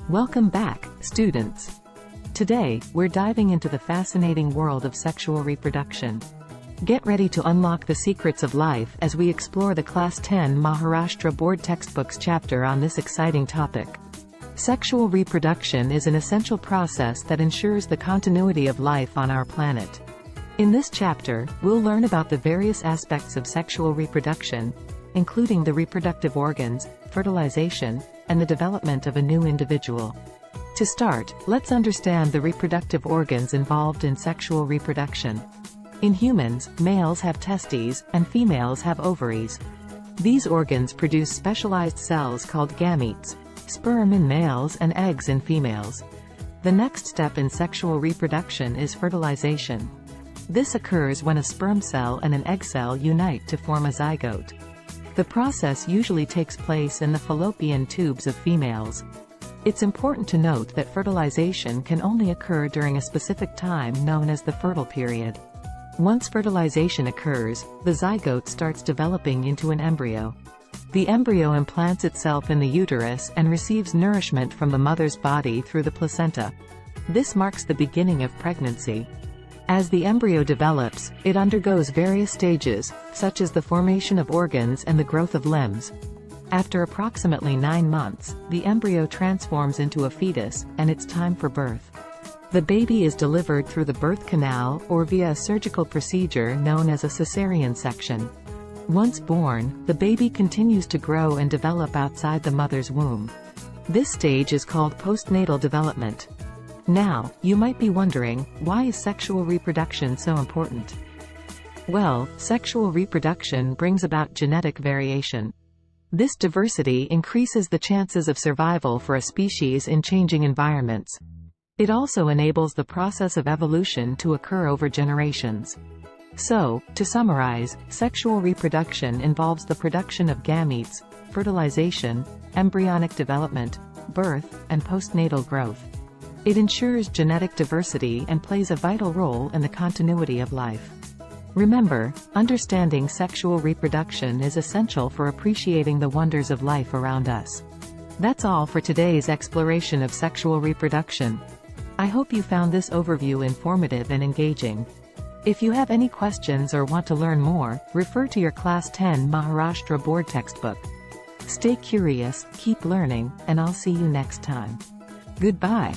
Welcome back, students. Today, we're diving into the fascinating world of sexual reproduction. Get ready to unlock the secrets of life as we explore the Class 10 Maharashtra Board Textbook's chapter on this exciting topic. Sexual reproduction is an essential process that ensures the continuity of life on our planet. In this chapter, we'll learn about the various aspects of sexual reproduction, including the reproductive organs, fertilization, and the development of a new individual. To start, let's understand the reproductive organs involved in sexual reproduction. In humans, males have testes, and females have ovaries. These organs produce specialized cells called gametes, sperm in males and eggs in females. The next step in sexual reproduction is fertilization. This occurs when a sperm cell and an egg cell unite to form a zygote. The process usually takes place in the fallopian tubes of females. It's important to note that fertilization can only occur during a specific time known as the fertile period. Once fertilization occurs, the zygote starts developing into an embryo. The embryo implants itself in the uterus and receives nourishment from the mother's body through the placenta. This marks the beginning of pregnancy. As the embryo develops, it undergoes various stages, such as the formation of organs and the growth of limbs. After approximately 9 months, the embryo transforms into a fetus, and it's time for birth. The baby is delivered through the birth canal or via a surgical procedure known as a cesarean section. Once born, the baby continues to grow and develop outside the mother's womb. This stage is called postnatal development. Now, you might be wondering, why is sexual reproduction so important? Well, sexual reproduction brings about genetic variation. This diversity increases the chances of survival for a species in changing environments. It also enables the process of evolution to occur over generations. So, to summarize, sexual reproduction involves the production of gametes, fertilization, embryonic development, birth, and postnatal growth. It ensures genetic diversity and plays a vital role in the continuity of life. Remember, understanding sexual reproduction is essential for appreciating the wonders of life around us. That's all for today's exploration of sexual reproduction. I hope you found this overview informative and engaging. If you have any questions or want to learn more, refer to your Class 10 Maharashtra Board textbook. Stay curious, keep learning, and I'll see you next time. Goodbye.